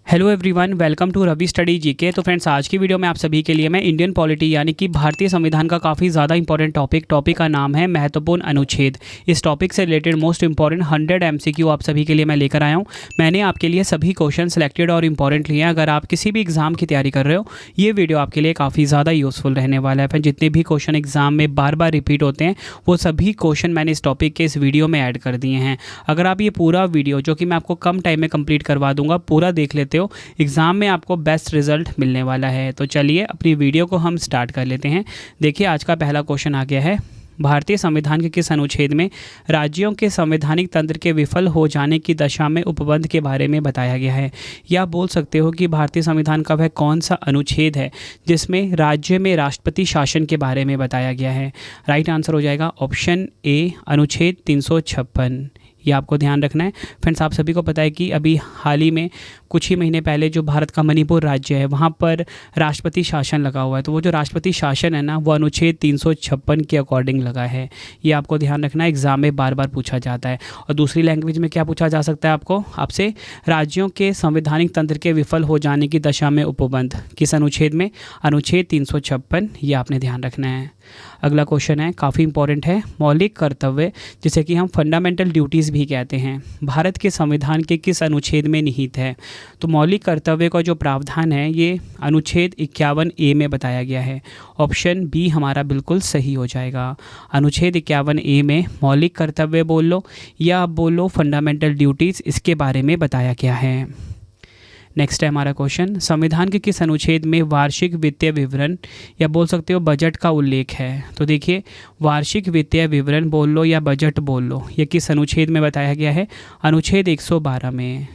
Hello everyone, welcome to Ravi study GK. तो friends, आज की वीडियो में आप सभी के लिए मैं इंडियन पॉलिटी यानी कि भारतीय संविधान का काफ़ी ज़्यादा इंपॉर्टेंट टॉपिक का नाम है महत्वपूर्ण अनुच्छेद। इस टॉपिक से रिलेटेड मोस्ट इंपॉर्टेंट 100 एमसीक्यू आप सभी के लिए मैं लेकर आया हूँ। मैंने आपके लिए सभी क्वेश्चन सेलेक्टेड और इंपॉर्टेंट लिए हैं। अगर आप किसी भी एग्जाम की तैयारी कर रहे हो, ये वीडियो आपके लिए काफ़ी ज़्यादा यूज़फुल रहने वाला है। फिर जितने भी क्वेश्चन एग्जाम में बार बार रिपीट होते हैं, वो सभी क्वेश्चन मैंने इस टॉपिक के इस वीडियो में ऐड कर दिए हैं। अगर आप ये पूरा वीडियो, जो कि मैं आपको कम टाइम में कंप्लीट करवा दूंगा, पूरा देख लेते हो, एग्ज़ाम में आपको बेस्ट रिजल्ट मिलने वाला है। तो चलिए अपनी वीडियो को हम स्टार्ट कर लेते हैं। देखिए, आज का पहला क्वेश्चन आ गया है। भारतीय संविधान के किस अनुच्छेद में राज्यों के संवैधानिक तंत्र के विफल हो जाने की दशा में उपबंध के बारे में बताया गया है? या आप बोल सकते हो कि भारतीय संविधान का वह कौन सा अनुच्छेद है जिसमें राज्य में राष्ट्रपति शासन के बारे में बताया गया है? राइट आंसर हो जाएगा ऑप्शन ए, अनुच्छेद 356। ये आपको ध्यान रखना है। फ्रेंड्स, आप सभी को पता है कि अभी हाल ही में कुछ ही महीने पहले जो भारत का मणिपुर राज्य है, वहाँ पर राष्ट्रपति शासन लगा हुआ है। तो वो जो राष्ट्रपति शासन है ना, वो अनुच्छेद 356 के अकॉर्डिंग लगा है। ये आपको ध्यान रखना है, एग्जाम में बार बार पूछा जाता है। और दूसरी लैंग्वेज में क्या पूछा जा सकता है आपसे? राज्यों के संवैधानिक तंत्र के विफल हो जाने की दशा में उपबंध किस अनुच्छेद में? अनुच्छेद 356। ये आपने ध्यान रखना है। अगला क्वेश्चन है, काफ़ी इंपॉर्टेंट है। मौलिक कर्तव्य, जिसे कि हम फंडामेंटल ड्यूटीज़ भी कहते हैं, भारत के संविधान के किस अनुच्छेद में निहित है? तो मौलिक कर्तव्य का जो प्रावधान है, ये अनुच्छेद 51A में बताया गया है। ऑप्शन बी हमारा बिल्कुल सही हो जाएगा। अनुच्छेद 51A में मौलिक कर्तव्य बोल लो या आप बोल लो फंडामेंटल ड्यूटीज़, इसके बारे में बताया गया है। नेक्स्ट है हमारा क्वेश्चन, संविधान के किस अनुच्छेद में वार्षिक वित्तीय विवरण या बोल सकते हो बजट का उल्लेख है? तो देखिए, वार्षिक वित्तीय विवरण बोल लो या बजट बोल लो, ये किस अनुच्छेद में बताया गया है? अनुच्छेद 112 में।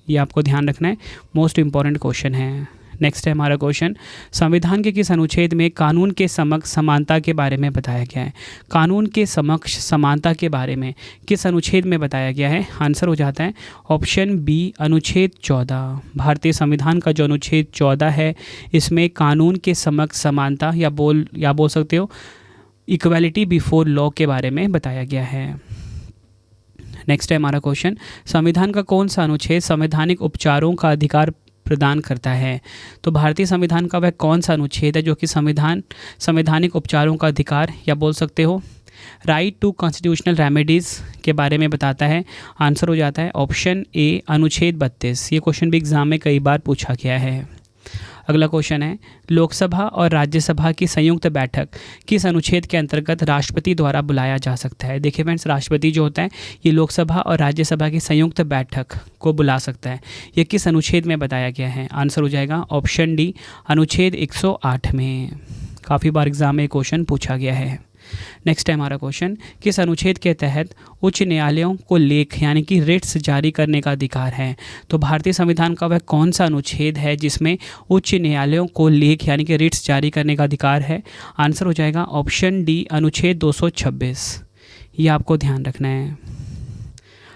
ये आपको ध्यान रखना है, मोस्ट इंपॉर्टेंट क्वेश्चन है। नेक्स्ट है हमारा क्वेश्चन, संविधान के किस अनुच्छेद में कानून के समक्ष समानता के बारे में बताया गया है? कानून के समक्ष समानता के बारे में किस अनुच्छेद में बताया गया है? आंसर हो जाता है ऑप्शन बी, अनुच्छेद 14। भारतीय संविधान का जो अनुच्छेद 14 है, इसमें कानून के समक्ष समानता या बोल सकते हो इक्वालिटी बिफोर लॉ के बारे में बताया गया है। नेक्स्ट है हमारा क्वेश्चन, संविधान का कौन सा अनुच्छेद संवैधानिक उपचारों का अधिकार प्रदान करता है? तो भारतीय संविधान का वह कौन सा अनुच्छेद है जो कि संवैधानिक उपचारों का अधिकार या बोल सकते हो राइट टू कॉन्स्टिट्यूशनल रेमेडीज़ के बारे में बताता है? आंसर हो जाता है ऑप्शन ए, अनुच्छेद 32। ये क्वेश्चन भी एग्जाम में कई बार पूछा गया है। अगला क्वेश्चन है, लोकसभा और राज्यसभा की संयुक्त बैठक किस अनुच्छेद के अंतर्गत राष्ट्रपति द्वारा बुलाया जा सकता है? देखिए फ्रेंड्स, राष्ट्रपति जो होता है, ये लोकसभा और राज्यसभा की संयुक्त बैठक को बुला सकता है। ये किस अनुच्छेद में बताया गया है? आंसर हो जाएगा ऑप्शन डी, अनुच्छेद 108 में। काफ़ी बार एग्जाम में क्वेश्चन पूछा गया है। नेक्स्ट है हमारा क्वेश्चन, किस अनुच्छेद के तहत उच्च न्यायालयों को लेख यानी कि रिट्स जारी करने का अधिकार है? तो भारतीय संविधान का वह कौन सा अनुच्छेद है जिसमें उच्च न्यायालयों को लेख यानी कि रिट्स जारी करने का अधिकार है? आंसर हो जाएगा ऑप्शन डी, अनुच्छेद 226। ये आपको ध्यान रखना है।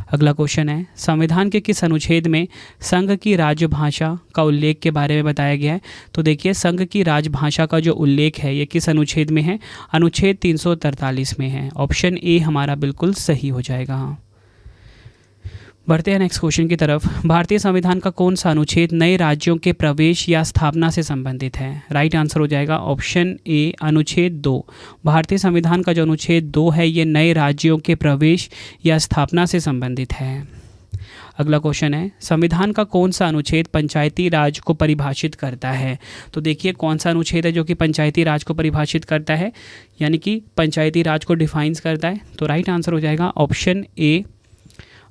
अगला क्वेश्चन है, संविधान के किस अनुच्छेद में संघ की राजभाषा का उल्लेख के बारे में बताया गया है? तो देखिए, संघ की राजभाषा का जो उल्लेख है, ये किस अनुच्छेद में है? अनुच्छेद 343 में है। ऑप्शन ए हमारा बिल्कुल सही हो जाएगा। बढ़ते हैं नेक्स्ट क्वेश्चन की तरफ। भारतीय संविधान का कौन सा अनुच्छेद नए राज्यों के प्रवेश या स्थापना से संबंधित है? राइट आंसर हो जाएगा ऑप्शन ए, अनुच्छेद 2। भारतीय संविधान का जो अनुच्छेद 2 है, ये नए राज्यों के प्रवेश या स्थापना से संबंधित है। अगला क्वेश्चन है, संविधान का कौन सा अनुच्छेद पंचायती राज को परिभाषित करता है? तो देखिए, कौन सा अनुच्छेद है जो कि पंचायती राज को परिभाषित करता है, यानी कि पंचायती राज को डिफाइंस करता है? तो राइट आंसर हो जाएगा ऑप्शन ए,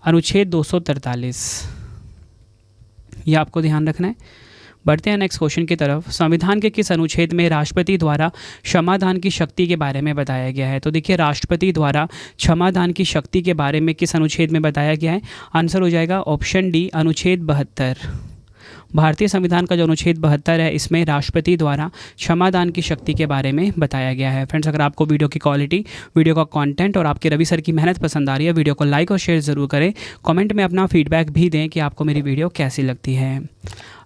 अनुच्छेद 243। ये आपको ध्यान रखना है। बढ़ते हैं नेक्स्ट क्वेश्चन की तरफ। संविधान के किस अनुच्छेद में राष्ट्रपति द्वारा क्षमादान की शक्ति के बारे में बताया गया है? तो देखिए, राष्ट्रपति द्वारा क्षमादान की शक्ति के बारे में किस अनुच्छेद में बताया गया है? आंसर हो जाएगा ऑप्शन डी, अनुच्छेद 72। भारतीय संविधान का जो अनुच्छेद 72 है, इसमें राष्ट्रपति द्वारा क्षमादान की शक्ति के बारे में बताया गया है। फ्रेंड्स, अगर आपको वीडियो की क्वालिटी, वीडियो का कंटेंट और आपके रवि सर की मेहनत पसंद आ रही है, वीडियो को लाइक और शेयर ज़रूर करें। कमेंट में अपना फीडबैक भी दें कि आपको मेरी वीडियो कैसी लगती है।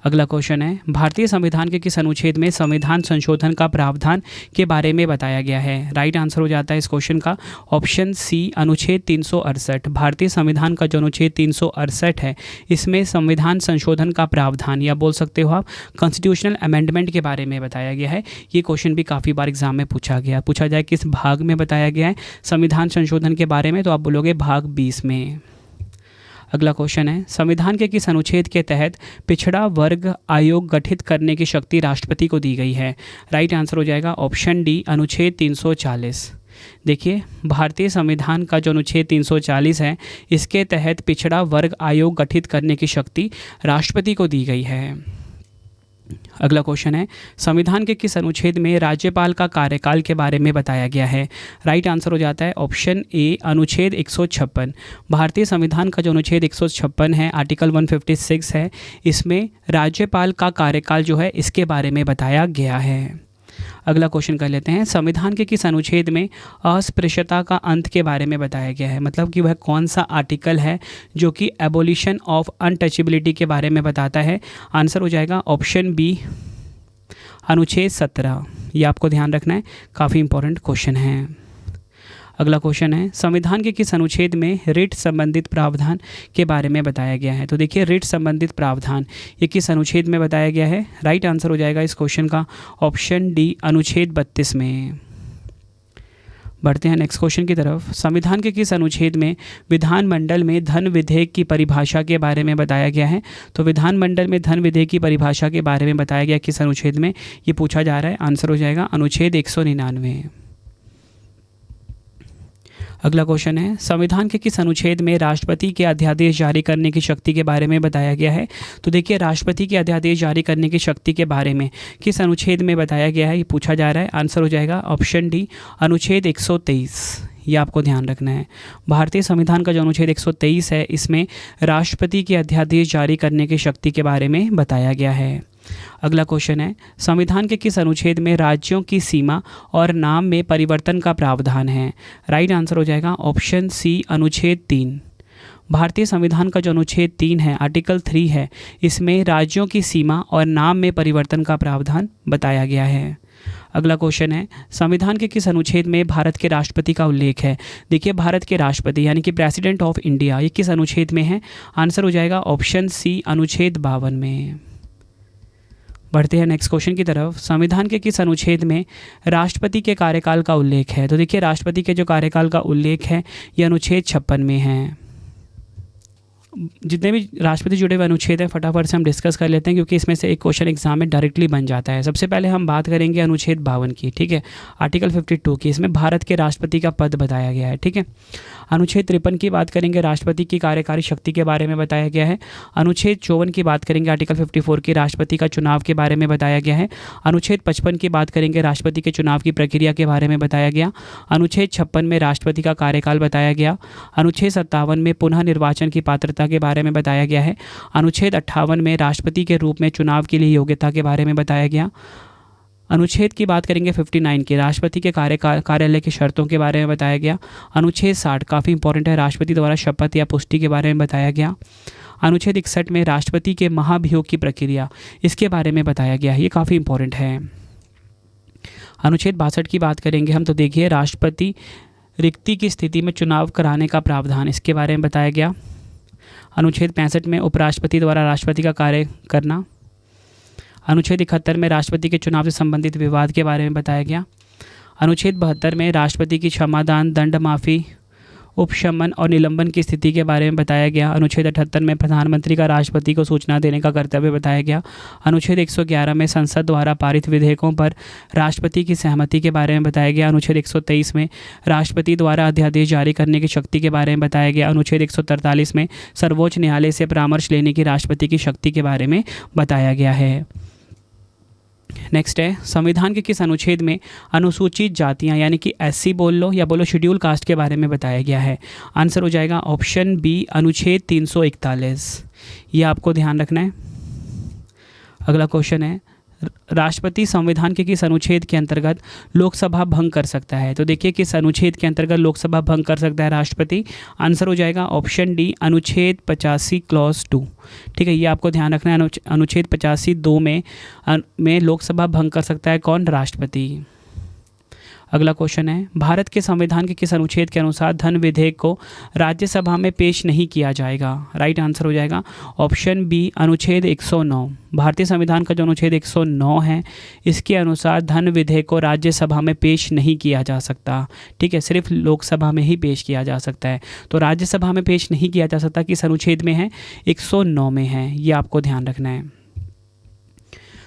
अगला क्वेश्चन है, भारतीय संविधान के किस अनुच्छेद में संविधान संशोधन का प्रावधान के बारे में बताया गया है? राइट आंसर हो जाता है इस क्वेश्चन का ऑप्शन सी, अनुच्छेद 368। भारतीय संविधान का जो अनुच्छेद 368 है, इसमें संविधान संशोधन का प्रावधान या बोल सकते हो आप कॉन्स्टिट्यूशनल अमेंडमेंट के बारे में बताया गया है। ये क्वेश्चन भी काफ़ी बार एग्जाम में पूछा जाए किस भाग में बताया गया है संविधान संशोधन के बारे में, तो आप बोलोगे भाग 20 में। अगला क्वेश्चन है, संविधान के किस अनुच्छेद के तहत पिछड़ा वर्ग आयोग गठित करने की शक्ति राष्ट्रपति को दी गई है? राइट आंसर हो जाएगा ऑप्शन डी, अनुच्छेद 340। देखिए, भारतीय संविधान का जो अनुच्छेद 340 है, इसके तहत पिछड़ा वर्ग आयोग गठित करने की शक्ति राष्ट्रपति को दी गई है। अगला क्वेश्चन है, संविधान के किस अनुच्छेद में राज्यपाल का कार्यकाल के बारे में बताया गया है? राइट आंसर हो जाता है ऑप्शन ए, अनुच्छेद 156। भारतीय संविधान का जो अनुच्छेद 156 है, आर्टिकल 156 है, इसमें राज्यपाल का कार्यकाल जो है इसके बारे में बताया गया है। अगला क्वेश्चन कर लेते हैं, संविधान के किस अनुच्छेद में अस्पृश्यता का अंत के बारे में बताया गया है? मतलब कि वह कौन सा आर्टिकल है जो कि एबोलिशन ऑफ अनटचेबिलिटी के बारे में बताता है? आंसर हो जाएगा ऑप्शन बी, अनुच्छेद 17। ये आपको ध्यान रखना है, काफ़ी इंपॉर्टेंट क्वेश्चन है। अगला क्वेश्चन है, संविधान के किस अनुच्छेद में रिट संबंधित प्रावधान के बारे में बताया गया है? तो देखिए, रिट संबंधित प्रावधान ये किस अनुच्छेद में बताया गया है? राइट आंसर हो जाएगा इस क्वेश्चन का ऑप्शन डी, अनुच्छेद 32 में। बढ़ते हैं नेक्स्ट क्वेश्चन की तरफ, संविधान के किस अनुच्छेद में विधानमंडल में धन विधेयक की परिभाषा के बारे में बताया गया है? तो विधानमंडल में धन विधेयक की परिभाषा के बारे में बताया गया किस अनुच्छेद में, ये पूछा जा रहा है। आंसर हो जाएगा अनुच्छेद 199। अगला क्वेश्चन है, संविधान के किस अनुच्छेद में राष्ट्रपति के अध्यादेश जारी करने की शक्ति के बारे में बताया गया है? तो देखिए, राष्ट्रपति के अध्यादेश जारी करने की शक्ति के बारे में किस अनुच्छेद में बताया गया है, ये पूछा जा रहा है। आंसर हो जाएगा ऑप्शन डी, अनुच्छेद 123। ये आपको ध्यान रखना है। भारतीय संविधान का जो अनुच्छेद 123 है, इसमें राष्ट्रपति के अध्यादेश जारी करने की शक्ति के बारे में बताया गया है। अगला क्वेश्चन है, संविधान के किस अनुच्छेद में राज्यों की सीमा और नाम में परिवर्तन का प्रावधान है? राइट आंसर हो जाएगा ऑप्शन सी, अनुच्छेद 3। भारतीय संविधान का जो अनुच्छेद 3 है, आर्टिकल 3 है, इसमें राज्यों की सीमा और नाम में परिवर्तन का प्रावधान बताया गया है। अगला क्वेश्चन है, संविधान के किस अनुच्छेद में भारत के राष्ट्रपति का उल्लेख है? देखिए, भारत के राष्ट्रपति यानी कि प्रेसिडेंट ऑफ इंडिया, ये किस अनुच्छेद में है? आंसर हो जाएगा ऑप्शन सी, अनुच्छेद 52 में। बढ़ते हैं नेक्स्ट क्वेश्चन की तरफ, संविधान के किस अनुच्छेद में राष्ट्रपति के कार्यकाल का उल्लेख है? तो देखिए, राष्ट्रपति के जो कार्यकाल का उल्लेख है, ये अनुच्छेद 56 में है। जितने भी राष्ट्रपति जुड़े हुए अनुच्छेद हैं, फटाफट से हम डिस्कस कर लेते हैं, क्योंकि इसमें से एक क्वेश्चन एग्जाम में डायरेक्टली बन जाता है। सबसे पहले हम बात करेंगे अनुच्छेद 52 की, ठीक है, आर्टिकल 52 की। इसमें भारत के राष्ट्रपति का पद बताया गया है, ठीक है। अनुच्छेद 53 की बात करेंगे, राष्ट्रपति की कार्यकारी शक्ति के बारे में बताया गया है। अनुच्छेद 54 की बात करेंगे, आर्टिकल 54 की, राष्ट्रपति का चुनाव के बारे में बताया गया है। अनुच्छेद 55 की बात करेंगे, राष्ट्रपति के चुनाव की प्रक्रिया के बारे में बताया गया। अनुच्छेद 56 में राष्ट्रपति का कार्यकाल बताया गया। अनुच्छेद 57 में पुनः निर्वाचन की पात्रता के बारे में बताया गया है। अनुच्छेद 58 में राष्ट्रपति के रूप में चुनाव के लिए योग्यता के बारे में बताया गया। अनुच्छेद की बात करेंगे 59 की, राष्ट्रपति के कार्यालय की शर्तों के बारे में बताया गया। अनुच्छेद 60 काफ़ी इंपॉर्टेंट है, राष्ट्रपति द्वारा शपथ या पुष्टि के बारे में बताया गया। अनुच्छेद 61 में राष्ट्रपति के महाभियोग की प्रक्रिया, इसके बारे में बताया गया है, ये काफ़ी इंपॉर्टेंट है। अनुच्छेद 62 की बात करेंगे हम, तो देखिए, राष्ट्रपति रिक्ति की स्थिति में चुनाव कराने का प्रावधान, इसके बारे में बताया गया। अनुच्छेद 65 में उपराष्ट्रपति द्वारा राष्ट्रपति का कार्य करना। अनुच्छेद 71 में राष्ट्रपति के चुनाव से संबंधित विवाद के बारे में बताया गया। अनुच्छेद 72 में राष्ट्रपति की क्षमादान, दंड माफ़ी, उपशमन और निलंबन की स्थिति के बारे में बताया गया। अनुच्छेद 78 में प्रधानमंत्री का राष्ट्रपति को सूचना देने का कर्तव्य बताया गया। अनुच्छेद 111 में संसद द्वारा पारित विधेयकों पर राष्ट्रपति की सहमति के बारे में बताया गया। अनुच्छेद 123 में राष्ट्रपति द्वारा अध्यादेश जारी करने की शक्ति के बारे में बताया गया। अनुच्छेद 143 में सर्वोच्च न्यायालय से परामर्श लेने की राष्ट्रपति की शक्ति के बारे में बताया गया है। नेक्स्ट है, संविधान के किस अनुच्छेद में अनुसूचित जातियां यानी कि एससी बोल लो या बोलो शेड्यूल कास्ट के बारे में बताया गया है? आंसर हो जाएगा ऑप्शन बी, अनुच्छेद 341। ये आपको ध्यान रखना है। अगला क्वेश्चन है, राष्ट्रपति संविधान के किस अनुच्छेद के अंतर्गत लोकसभा भंग कर सकता है? तो देखिए किस अनुच्छेद के अंतर्गत लोकसभा भंग कर सकता है राष्ट्रपति? आंसर हो जाएगा ऑप्शन डी, अनुच्छेद 85 क्लॉज 2। ठीक है, ये आपको ध्यान रखना है। अनुच्छेद 85 2 में लोकसभा भंग कर सकता है कौन? राष्ट्रपति। अगला क्वेश्चन है, भारत के संविधान के किस अनुच्छेद के अनुसार धन विधेयक को राज्यसभा में पेश नहीं किया जाएगा? राइट आंसर हो जाएगा ऑप्शन बी, अनुच्छेद 109। भारतीय संविधान का जो अनुच्छेद 109 है, इसके अनुसार धन विधेयक को राज्यसभा में पेश नहीं किया जा सकता। ठीक है, सिर्फ लोकसभा में ही पेश किया जा सकता है। तो राज्यसभा में पेश नहीं किया जा सकता किस अनुच्छेद में है? 109 में है। ये आपको ध्यान रखना है।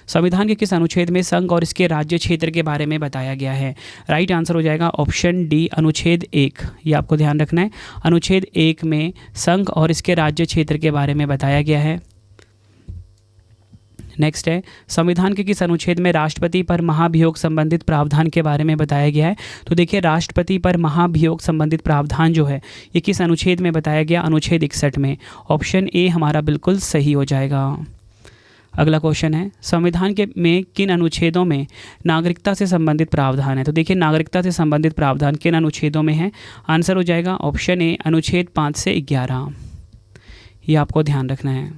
संविधान के किस अनुच्छेद में संघ और इसके राज्य क्षेत्र के बारे में बताया गया है? राइट आंसर हो जाएगा ऑप्शन डी, अनुच्छेद 1। ये आपको ध्यान रखना है। अनुच्छेद 1 में संघ और इसके राज्य क्षेत्र के बारे में बताया गया है। नेक्स्ट है, संविधान के किस अनुच्छेद में राष्ट्रपति पर महाभियोग संबंधित प्रावधान के बारे में बताया गया है? तो देखिए राष्ट्रपति पर महाभियोग संबंधित प्रावधान जो है ये किस अनुच्छेद में बताया गया? अनुच्छेद 61 में। ऑप्शन ए हमारा बिल्कुल सही हो जाएगा। अगला क्वेश्चन है, संविधान के में किन अनुच्छेदों में नागरिकता से संबंधित प्रावधान है? तो देखिए नागरिकता से संबंधित प्रावधान किन अनुच्छेदों में है? आंसर हो जाएगा ऑप्शन ए, अनुच्छेद 5 से 11। ये आपको ध्यान रखना है।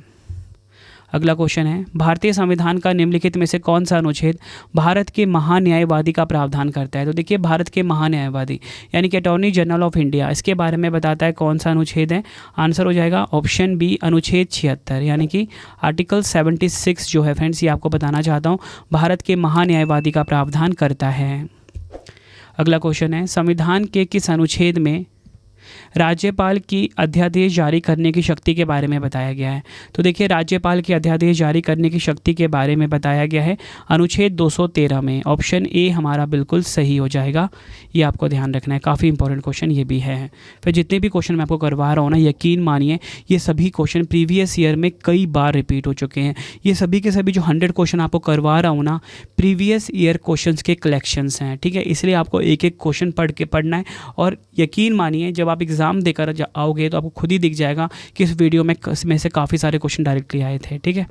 अगला क्वेश्चन है, भारतीय संविधान का निम्नलिखित में से कौन सा अनुच्छेद भारत के महान्यायवादी का प्रावधान करता है? तो देखिए भारत के महान्यायवादी यानी कि अटॉर्नी जनरल ऑफ इंडिया, इसके बारे में बताता है कौन सा अनुच्छेद है? आंसर हो जाएगा ऑप्शन बी, अनुच्छेद 76 यानी कि आर्टिकल 76 जो है फ्रेंड्स, ये आपको बताना चाहता हूँ भारत के महान्यायवादी का प्रावधान करता है। अगला क्वेश्चन है, संविधान के किस अनुच्छेद में राज्यपाल की अध्यादेश जारी करने की शक्ति के बारे में बताया गया है? तो देखिए राज्यपाल की अध्यादेश जारी करने की शक्ति के बारे में बताया गया है अनुच्छेद 213 में। ऑप्शन ए हमारा बिल्कुल सही हो जाएगा। ये आपको ध्यान रखना है, काफ़ी इंपॉर्टेंट क्वेश्चन ये भी है। फिर जितने भी क्वेश्चन मैं आपको करवा रहा हूँ ना, यकीन मानिए ये सभी क्वेश्चन प्रीवियस ईयर में कई बार रिपीट हो चुके हैं। ये सभी के सभी जो 100 क्वेश्चन आपको करवा रहा हूँ ना, प्रीवियस ईयर क्वेश्चन के कलेक्शंस हैं। ठीक है, इसलिए आपको एक एक क्वेश्चन पढ़ना है। और यकीन मानिए जब आप एग्ज़ाम देकर आओगे तो आपको खुद ही दिख जाएगा कि इस वीडियो में से काफ़ी सारे क्वेश्चन डायरेक्टली आए थे। ठीक है,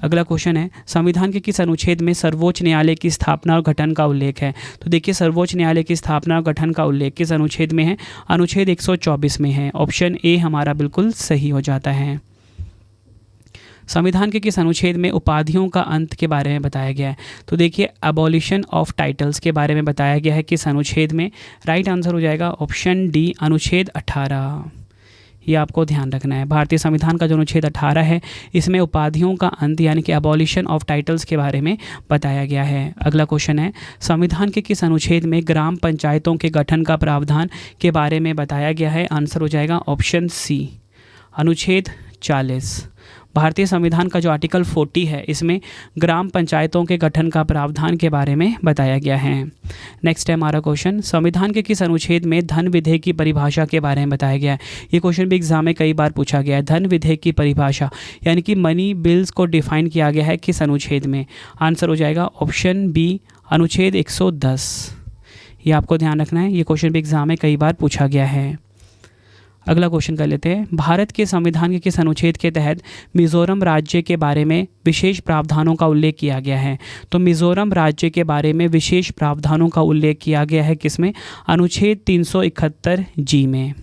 अगला क्वेश्चन है, संविधान के किस अनुच्छेद में सर्वोच्च न्यायालय की स्थापना और गठन का उल्लेख है? तो देखिए सर्वोच्च न्यायालय की स्थापना और गठन का उल्लेख किस अनुच्छेद में है? अनुच्छेद 124 में है। ऑप्शन ए हमारा बिल्कुल सही हो जाता है। संविधान के किस अनुच्छेद में उपाधियों का अंत के बारे में बताया गया है? तो देखिए अबॉलिशन ऑफ टाइटल्स के बारे में बताया गया है किस अनुच्छेद में? राइट आंसर हो जाएगा ऑप्शन डी, अनुच्छेद 18। ये आपको ध्यान रखना है। भारतीय संविधान का जो अनुच्छेद 18 है, इसमें उपाधियों का अंत यानी कि अबॉलिशन ऑफ टाइटल्स के बारे में बताया गया है। अगला क्वेश्चन है, संविधान के किस अनुच्छेद में ग्राम पंचायतों के गठन का प्रावधान के बारे में बताया गया है? आंसर हो जाएगा ऑप्शन सी, अनुच्छेद 40। भारतीय संविधान का जो आर्टिकल 40 है, इसमें ग्राम पंचायतों के गठन का प्रावधान के बारे में बताया गया है। नेक्स्ट है हमारा क्वेश्चन, संविधान के किस अनुच्छेद में धन विधेयक की परिभाषा के बारे में बताया गया है? ये क्वेश्चन भी एग्जाम में कई बार पूछा गया है। धन विधेयक की परिभाषा यानी कि मनी बिल्स को डिफाइन किया गया है किस अनुच्छेद में? आंसर हो जाएगा ऑप्शन बी, अनुच्छेद 110। ये आपको ध्यान रखना है, ये क्वेश्चन भी एग्जाम में कई बार पूछा गया है। अगला क्वेश्चन कर लेते हैं, भारत के संविधान के किस अनुच्छेद के तहत मिजोरम राज्य के बारे में विशेष प्रावधानों का उल्लेख किया गया है? तो मिजोरम राज्य के बारे में विशेष प्रावधानों का उल्लेख किया गया है किसमें? अनुच्छेद 371 जी में।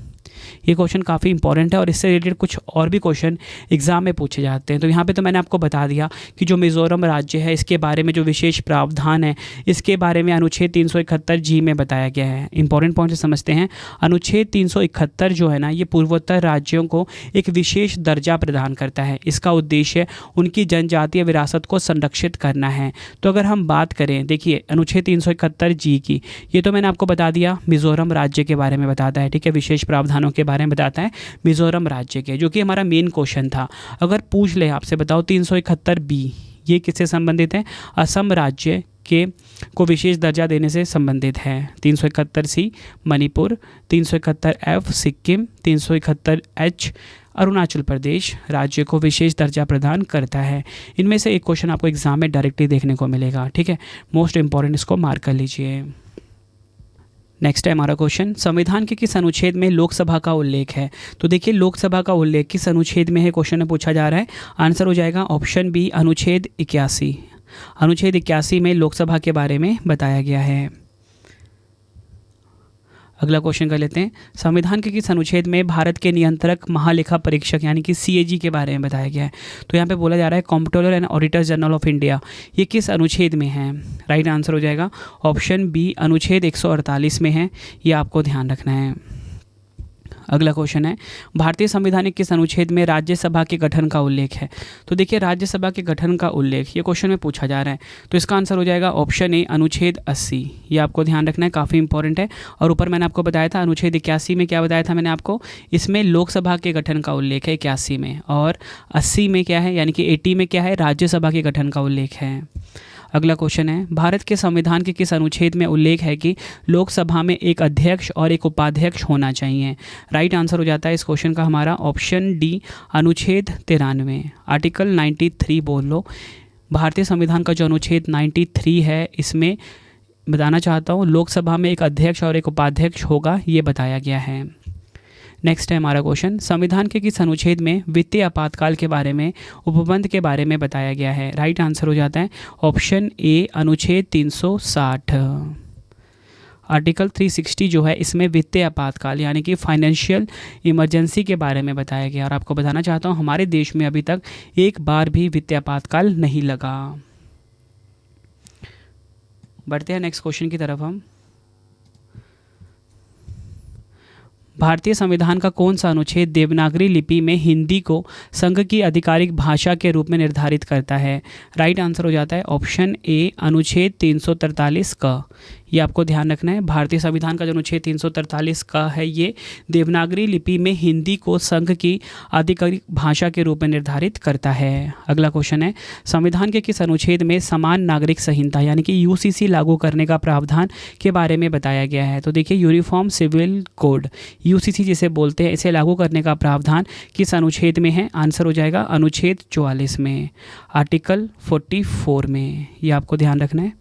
ये क्वेश्चन काफ़ी इंपॉर्टेंट है और इससे रिलेटेड कुछ और भी क्वेश्चन एग्जाम में पूछे जाते हैं। तो यहाँ पे तो मैंने आपको बता दिया कि जो मिजोरम राज्य है इसके बारे में जो विशेष प्रावधान है, इसके बारे में अनुच्छेद 371 जी में बताया गया है। इंपॉर्टेंट पॉइंट से समझते हैं। अनुच्छेद 371 जो है ना, ये पूर्वोत्तर राज्यों को एक विशेष दर्जा प्रदान करता है। इसका उद्देश्य उनकी जनजातीय विरासत को संरक्षित करना है। तो अगर हम बात करें, देखिए अनुच्छेद 371 जी की, ये तो मैंने आपको बता दिया मिजोरम राज्य के बारे में बताता है। ठीक है, विशेष प्रावधानों के बारे में बताता है मिजोरम राज्य के, जो कि हमारा मेन क्वेश्चन था। अगर पूछ ले आपसे, बताओ 371 बी ये किससे संबंधित है? असम राज्य के को विशेष दर्जा देने से संबंधित है। 371 सी मणिपुर, 371 एफ सिक्किम, 371 एच अरुणाचल प्रदेश राज्य को विशेष दर्जा प्रदान करता है। इनमें से एक क्वेश्चन आपको एग्जाम में डायरेक्टली देखने को मिलेगा। ठीक है, मोस्ट इंपॉर्टेंट, इसको मार्क कर लीजिए। नेक्स्ट है हमारा क्वेश्चन, संविधान के किस अनुच्छेद में लोकसभा का उल्लेख है? तो देखिए लोकसभा का उल्लेख किस अनुच्छेद में है, क्वेश्चन में पूछा जा रहा है। आंसर हो जाएगा ऑप्शन बी, अनुच्छेद 81। अनुच्छेद 81 में लोकसभा के बारे में बताया गया है। अगला क्वेश्चन कर लेते हैं, संविधान के किस अनुच्छेद में भारत के नियंत्रक महालेखा परीक्षक यानी कि CAG के बारे में बताया गया है। तो यहाँ पे बोला जा रहा है comptroller and auditor general of India, ये किस अनुच्छेद में है। राइट आंसर हो जाएगा ऑप्शन बी, अनुच्छेद 148 में है, ये आपको ध्यान रखना है। अगला क्वेश्चन है, भारतीय संविधान के किस अनुच्छेद में राज्यसभा के गठन का उल्लेख है। तो देखिए राज्यसभा के गठन का उल्लेख ये क्वेश्चन में पूछा जा रहा है, तो इसका आंसर हो जाएगा ऑप्शन ए, अनुच्छेद 80। ये आपको ध्यान रखना है, काफ़ी इंपॉर्टेंट है। और ऊपर मैंने आपको बताया था अनुच्छेद 81 में क्या बताया था मैंने आपको, इसमें लोकसभा के गठन का उल्लेख है 81 में, और 80 में क्या है यानी कि 80 में क्या है, राज्यसभा के गठन का उल्लेख है। अगला क्वेश्चन है, भारत के संविधान के किस अनुच्छेद में उल्लेख है कि लोकसभा में एक अध्यक्ष और एक उपाध्यक्ष होना चाहिए। राइट आंसर हो जाता है इस क्वेश्चन का हमारा ऑप्शन डी, अनुच्छेद 93, आर्टिकल 93 बोल लो। भारतीय संविधान का जो अनुच्छेद 93 है, इसमें बताना चाहता हूँ लोकसभा में एक अध्यक्ष और एक उपाध्यक्ष होगा, ये बताया गया है। नेक्स्ट है हमारा क्वेश्चन, संविधान के किस अनुच्छेद में वित्तीय आपातकाल के बारे में, उपबंध के बारे में बताया गया है। राइट आंसर हो जाता है ऑप्शन ए, अनुच्छेद 360। आर्टिकल 360 जो है इसमें वित्तीय आपातकाल यानी कि फाइनेंशियल इमरजेंसी के बारे में बताया गया। और आपको बताना चाहता हूँ हमारे देश में अभी तक एक बार भी वित्तीय आपातकाल नहीं लगा। बढ़ते हैं नेक्स्ट क्वेश्चन की तरफ हम। भारतीय संविधान का कौन सा अनुच्छेद देवनागरी लिपि में हिंदी को संघ की आधिकारिक भाषा के रूप में निर्धारित करता है। राइट आंसर हो जाता है ऑप्शन ए, अनुच्छेद 343 का। ये आपको ध्यान रखना है, भारतीय संविधान का जो अनुच्छेद 343 का है ये देवनागरी लिपि में हिंदी को संघ की आधिकारिक भाषा के रूप में निर्धारित करता है। अगला क्वेश्चन है, संविधान के किस अनुच्छेद में समान नागरिक संहिता यानी कि UCC लागू करने का प्रावधान के बारे में बताया गया है। तो देखिए यूनिफॉर्म सिविल कोड UCC जिसे बोलते हैं, इसे लागू करने का प्रावधान किस अनुच्छेद में है। आंसर हो जाएगा अनुच्छेद 44 में, आर्टिकल 44 में। ये आपको ध्यान रखना है।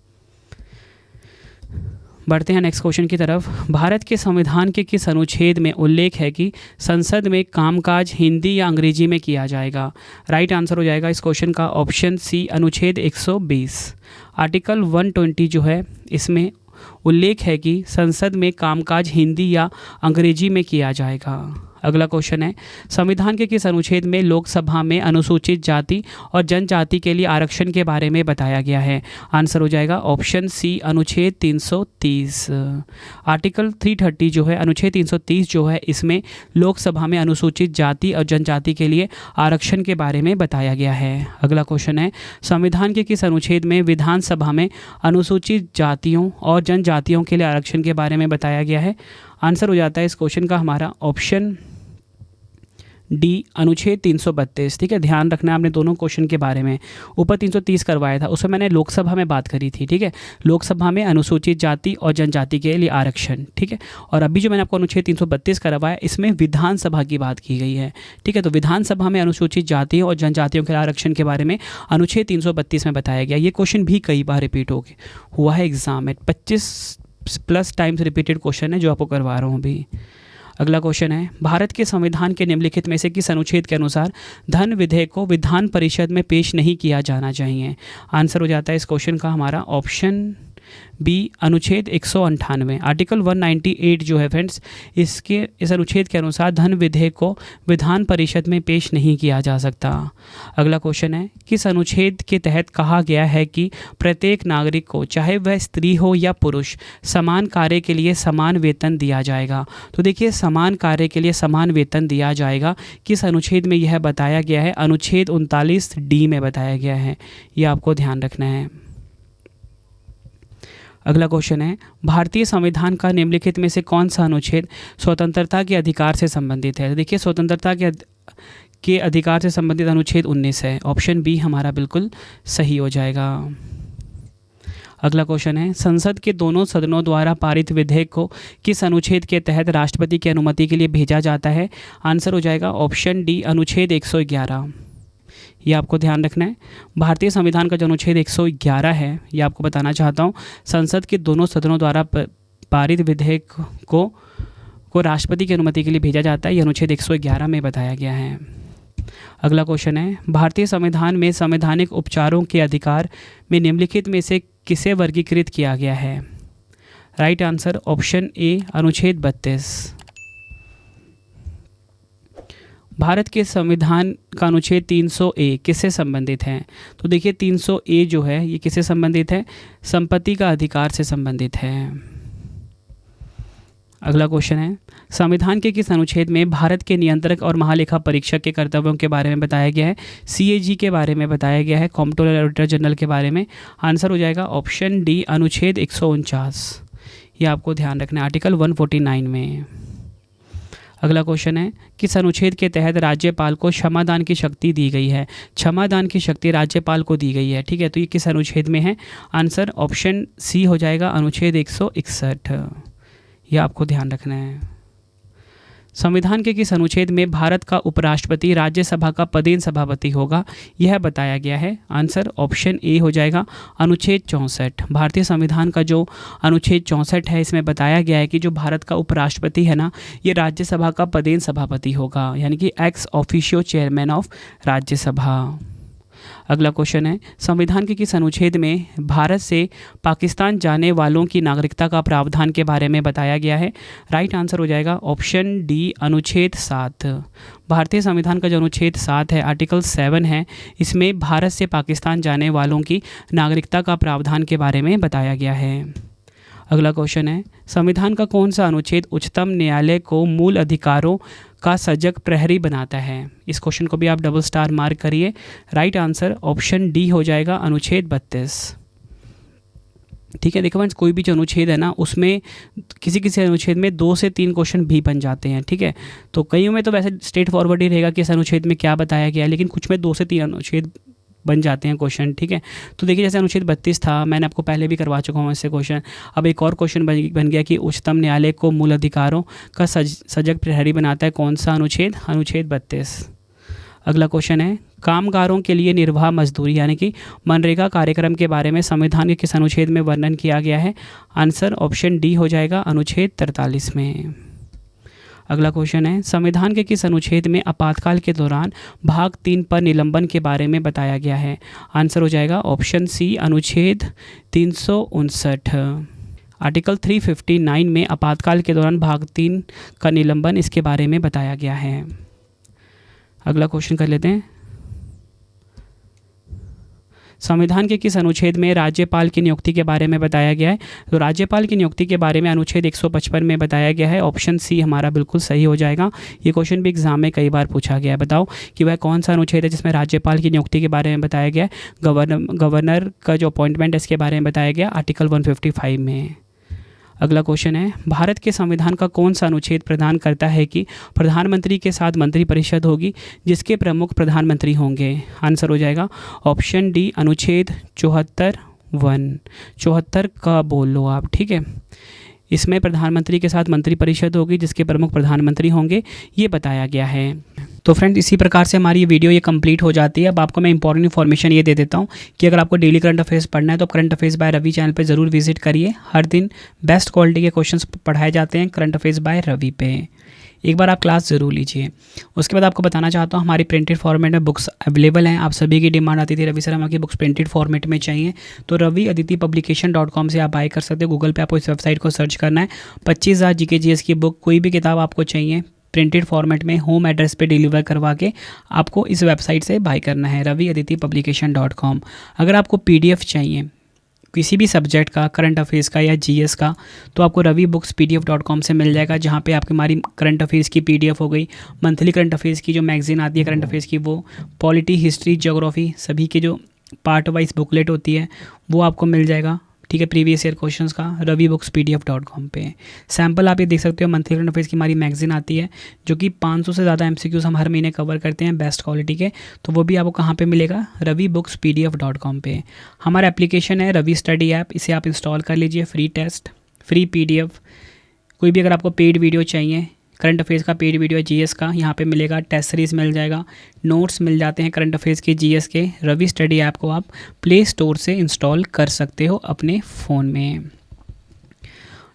बढ़ते हैं नेक्स्ट क्वेश्चन की तरफ। भारत के संविधान के किस अनुच्छेद में उल्लेख है कि संसद में कामकाज हिंदी या अंग्रेजी में किया जाएगा। राइट आंसर हो जाएगा इस क्वेश्चन का ऑप्शन सी, अनुच्छेद 120। आर्टिकल 120 जो है इसमें उल्लेख है कि संसद में कामकाज हिंदी या अंग्रेजी में किया जाएगा। अगला क्वेश्चन है, संविधान के किस अनुच्छेद में लोकसभा में अनुसूचित जाति और जनजाति के लिए आरक्षण के बारे में बताया गया है। आंसर हो जाएगा ऑप्शन सी, अनुच्छेद 330। आर्टिकल 330 जो है, अनुच्छेद 330 जो है इसमें लोकसभा में अनुसूचित जाति और जनजाति के लिए आरक्षण के बारे में बताया गया है। अगला क्वेश्चन है, संविधान के किस अनुच्छेद में विधानसभा में अनुसूचित जातियों और जनजातियों के लिए आरक्षण के बारे में बताया गया है। आंसर हो जाता है इस क्वेश्चन का हमारा ऑप्शन डी, अनुच्छेद 332। ठीक है, ध्यान रखना है आपने दोनों क्वेश्चन के बारे में। ऊपर 330 करवाया था, उसमें मैंने लोकसभा में बात करी थी। ठीक है, लोकसभा में अनुसूचित जाति और जनजाति के लिए आरक्षण। ठीक है, और अभी जो मैंने आपको अनुच्छेद 332 करवाया इसमें विधानसभा की बात की गई है। ठीक है, तो विधानसभा में अनुसूचित जातियों और जनजातियों के आरक्षण के बारे में अनुच्छेद 332 में बताया गया। ये क्वेश्चन भी कई बार रिपीट हुआ है एग्जाम में, 25+ टाइम्स रिपीटेड क्वेश्चन है जो आपको करवा रहा हूँ अभी। अगला क्वेश्चन है, भारत के संविधान के निम्नलिखित में से किस अनुच्छेद के अनुसार धन विधेयक को विधान परिषद में पेश नहीं किया जाना चाहिए। आंसर हो जाता है इस क्वेश्चन का हमारा ऑप्शन बी, अनुच्छेद 198। आर्टिकल 198 जो है फ्रेंड्स, इस अनुच्छेद के अनुसार धन विधेयक को विधान परिषद में पेश नहीं किया जा सकता। अगला क्वेश्चन है, किस अनुच्छेद के तहत कहा गया है कि प्रत्येक नागरिक को चाहे वह स्त्री हो या पुरुष समान कार्य के लिए समान वेतन दिया जाएगा। तो देखिए समान कार्य के लिए समान वेतन दिया जाएगा, किस अनुच्छेद में यह बताया गया है। अनुच्छेद 39D में बताया गया है, यह आपको ध्यान रखना है। अगला क्वेश्चन है, भारतीय संविधान का निम्नलिखित में से कौन सा अनुच्छेद स्वतंत्रता के अधिकार से संबंधित है। देखिए स्वतंत्रता के अधिकार से संबंधित अनुच्छेद 19 है। ऑप्शन बी हमारा बिल्कुल सही हो जाएगा। अगला क्वेश्चन है, संसद के दोनों सदनों द्वारा पारित विधेयक को किस अनुच्छेद के तहत राष्ट्रपति की अनुमति के लिए भेजा जाता है। आंसर हो जाएगा ऑप्शन डी, अनुच्छेद 111। ये आपको ध्यान रखना है। भारतीय संविधान का जो अनुच्छेद 111 है, ये आपको बताना चाहता हूँ, संसद के दोनों सदनों द्वारा पारित विधेयक को राष्ट्रपति की अनुमति के लिए भेजा जाता है। ये अनुच्छेद 111 में बताया गया है। अगला क्वेश्चन है, भारतीय संविधान में संवैधानिक उपचारों के अधिकार में निम्नलिखित में से किसे वर्गीकृत किया गया है? राइट आंसर ऑप्शन ए अनुच्छेद 32। भारत के संविधान का अनुच्छेद 300A किससे संबंधित है? तो देखिए 300A जो है ये किससे संबंधित है? संपत्ति का अधिकार से संबंधित है। अगला क्वेश्चन है, संविधान के किस अनुच्छेद में भारत के नियंत्रक और महालेखा परीक्षक के कर्तव्यों के बारे में बताया गया है? CAG के बारे में बताया गया है, कॉम्प्ट्रोलर ऑडिटर जनरल के बारे में। आंसर हो जाएगा ऑप्शन डी अनुच्छेद 149। ये आपको ध्यान रखना है आर्टिकल 149 में। अगला क्वेश्चन है, किस अनुच्छेद के तहत राज्यपाल को क्षमादान की शक्ति दी गई है? क्षमादान की शक्ति राज्यपाल को दी गई है, ठीक है, तो ये किस अनुच्छेद में है? आंसर ऑप्शन सी हो जाएगा अनुच्छेद 161। यह आपको ध्यान रखना है। संविधान के किस अनुच्छेद में भारत का उपराष्ट्रपति राज्यसभा का पदेन सभापति होगा? यह बताया गया है। आंसर ऑप्शन ए हो जाएगा अनुच्छेद 64। भारतीय संविधान का जो अनुच्छेद 64 है इसमें बताया गया है कि जो भारत का उपराष्ट्रपति है ना, ये राज्यसभा का पदेन सभापति होगा, यानी कि ex officio chairman of Rajya Sabha. अगला क्वेश्चन है, संविधान के किस अनुच्छेद में भारत से पाकिस्तान जाने वालों की नागरिकता का प्रावधान के बारे में बताया गया है? राइट आंसर हो जाएगा ऑप्शन डी अनुच्छेद 7। भारतीय संविधान का जो अनुच्छेद 7 है, आर्टिकल 7 है, इसमें भारत से पाकिस्तान जाने वालों की नागरिकता का प्रावधान के बारे में बताया गया है। अगला क्वेश्चन है, संविधान का कौन सा अनुच्छेद उच्चतम न्यायालय को मूल अधिकारों का सजग प्रहरी बनाता है? इस क्वेश्चन को भी आप डबल स्टार मार्क करिए। राइट आंसर ऑप्शन डी हो जाएगा अनुच्छेद 32। ठीक है, देखो फ्रेंड्स, कोई भी जो अनुच्छेद है ना उसमें किसी किसी अनुच्छेद में 2 से 3 क्वेश्चन भी बन जाते हैं। ठीक है, तो कईयों में तो वैसे स्ट्रेट फॉरवर्ड ही रहेगा कि इस अनुच्छेद में क्या बताया गया है, लेकिन कुछ में 2 से 3 अनुच्छेद बन जाते हैं क्वेश्चन। ठीक है, तो देखिए जैसे अनुच्छेद 32 था, मैंने आपको पहले भी करवा चुका हूँ इससे क्वेश्चन। अब एक और क्वेश्चन बन गया कि उच्चतम न्यायालय को मूल अधिकारों का सजग प्रहरी बनाता है कौन सा अनुच्छेद? अनुच्छेद 32। अगला क्वेश्चन है, कामगारों के लिए निर्वाह मजदूरी यानी कि मनरेगा कार्यक्रम के बारे में संविधान के किस अनुच्छेद में वर्णन किया गया है? आंसर ऑप्शन डी हो जाएगा अनुच्छेद 43 में। अगला क्वेश्चन है, संविधान के किस अनुच्छेद में आपातकाल के दौरान भाग 3 पर निलंबन के बारे में बताया गया है? आंसर हो जाएगा ऑप्शन सी अनुच्छेद 359। आर्टिकल 359 में आपातकाल के दौरान भाग 3 का निलंबन इसके बारे में बताया गया है। अगला क्वेश्चन कर लेते हैं, संविधान के किस अनुच्छेद में राज्यपाल की नियुक्ति के बारे में बताया गया है? तो राज्यपाल की नियुक्ति के बारे में अनुच्छेद 155 में बताया गया है। ऑप्शन सी हमारा बिल्कुल सही हो जाएगा। ये क्वेश्चन भी एग्जाम में कई बार पूछा गया है। बताओ कि वह कौन सा अनुच्छेद है जिसमें राज्यपाल की नियुक्ति के बारे में बताया गया है? गवर्नर का जो अपॉइंटमेंट है इसके बारे में बताया गया आर्टिकल 155 में। अगला क्वेश्चन है, भारत के संविधान का कौन सा अनुच्छेद प्रदान करता है कि प्रधानमंत्री के साथ मंत्रिपरिषद होगी जिसके प्रमुख प्रधानमंत्री होंगे? आंसर हो जाएगा ऑप्शन डी अनुच्छेद 74 का बोल लो आप। ठीक है, इसमें प्रधानमंत्री के साथ मंत्रिपरिषद होगी जिसके प्रमुख प्रधानमंत्री होंगे, ये बताया गया है। तो फ्रेंड्स, इसी प्रकार से हमारी ये वीडियो ये कंप्लीट हो जाती है। अब आपको मैं इंपॉर्टेंट इन्फॉर्मेशन ये दे देता हूँ कि अगर आपको डेली करंट अफेयर्स पढ़ना है तो current affairs by Ravi channel पे ज़रूर विजिट करिए। हर दिन बेस्ट क्वालिटी के क्वेश्चंस पढ़ाए जाते हैं करंट अफेयर्स बाय रवि पे। एक बार आप क्लास ज़रूर लीजिए। उसके बाद आपको बताना चाहता हूँ हमारी प्रिंटेड फॉर्मेट में बुक्स अवेलेबल हैं। आप सभी की डिमांड आती थी रवि सर हमारी बुक्स प्रिंटेड फॉर्मेट में चाहिए, तो raviaditipublication.com से आप बाय कर सकते हो। गूगल पे आपको इस वेबसाइट को सर्च करना है। 25,000 GK GS की बुक, कोई भी किताब आपको चाहिए प्रिंटेड फॉर्मेट में होम एड्रेस पे डिलीवर करवा के आपको इस वेबसाइट से बाय करना है raviaditipublication.com। अगर आपको PDF चाहिए किसी भी सब्जेक्ट का, करंट अफेयर्स का या GS का, तो आपको ravibookspdf.com से मिल जाएगा, जहाँ पे आपकी हमारी करंट अफेयर्स की PDF हो गई, मंथली करंट अफेयर्स की जो मैगजीन आती है करंट अफेयर्स की, वो पॉलिटी, हिस्ट्री, ज्योग्राफी सभी के जो पार्ट वाइज बुकलेट होती है वो आपको मिल जाएगा। ठीक है, प्रीवियस ईयर क्वेश्चंस का ravibookspdf.com पे सैम्पल आप ये देख सकते हो। मंथली करंट अफेयर्स की हमारी मैगजीन आती है जो कि 500 से ज़्यादा MCQs हम हर महीने कवर करते हैं बेस्ट क्वालिटी के, तो वो भी आपको कहाँ पे मिलेगा? ravibookspdf.com पे। हमारा एप्लीकेशन है रवि स्टडी ऐप, इसे आप इंस्टॉल कर लीजिए। फ्री टेस्ट, फ्री PDF, कोई भी अगर आपको पेड वीडियो चाहिए, करंट अफेयर्स का पेड वीडियो GS का यहाँ पे मिलेगा, टेस्ट सीरीज़ मिल जाएगा, नोट्स मिल जाते हैं करंट अफेयर्स के GS के। रवि स्टडी ऐप को आप प्ले स्टोर से इंस्टॉल कर सकते हो अपने फ़ोन में।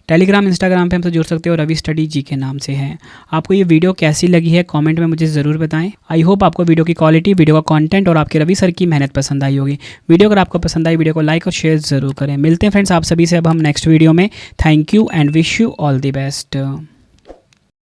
टेलीग्राम इंस्टाग्राम पे हमसे जुड़ सकते हो, रवि स्टडी जी के नाम से है। आपको ये वीडियो कैसी लगी है कमेंट में मुझे ज़रूर बताएं। आई होप आपको वीडियो की क्वालिटी, वीडियो का कंटेंट और आपके रवि सर की मेहनत पसंद आई होगी। वीडियो अगर आपको पसंद आई, वीडियो को लाइक और शेयर ज़रूर करें। मिलते हैं फ्रेंड्स आप सभी से अब हम नेक्स्ट वीडियो में। Thank you and wish you all the best.